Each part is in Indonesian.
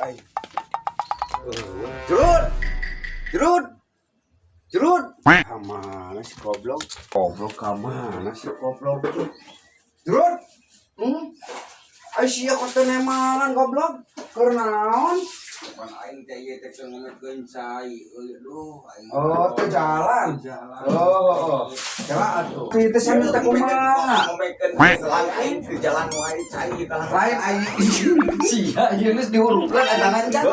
aing. Jerut. Jerut. Jerut. Kamana si goblok? Goblok kamana si goblok? Jerut. Ai sia kota nemangan goblok. Keur naon? Pan aing teh ieu teh ngomongkeun cai. Aduh, aing. Oh, teh jalan. Oh. Jalan atuh. Teh sambil teh kumaha? Ngomongkeun jalan aing di jalan wae cai kalah. Lain aing sia ieu geus diurungkeun eta nancan.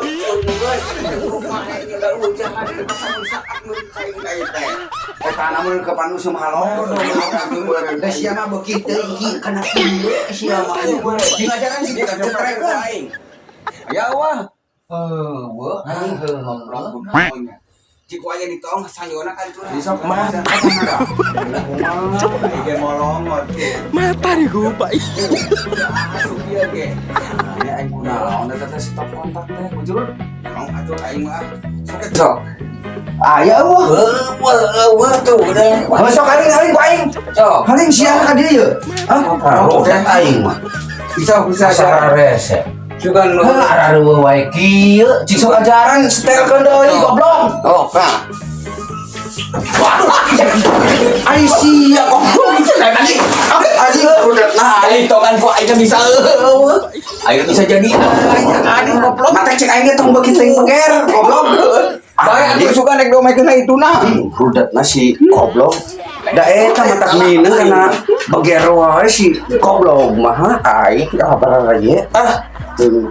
Rumah aing geus hujan ada pasang saat nu cai kae teh. Eta namun ke panu semalor. Teh sia mah beuki teh iki kana kieu sia mah. Ngajaran sih kita cetrek aing. Ya wah. Wah, aing heuh Namanya. Ciku aya di tong sanjona kan curang. Bisa mah aing ge molongot. Mata nih gue pak. Asup ieu ge. ya aing kunaon eta teh stop kontak teh bujur. Mau atuh aing mah. Sok. Aya wah tuh udah. Masuk aing ku aing. Sok. Haling sia ka dieu ye. Hah? Roket aing mah. Bisa rese. Juga nu. Arareueuh wae kieu, cik sok ajaran setelkeun deui goblok. Oh, Kang. Ai sia goblok cenah anjing. Anjing udah nah Aing tongan ku aing bisa aing bisa jadi aing goblok. mata cek aing tong beuki teuing beger goblok. Bae atuh suka nek domekeun ituna. Rudatna si goblok. Da eta mata mineng kana beger wae si goblok mah aing da kabar ye. Tuh.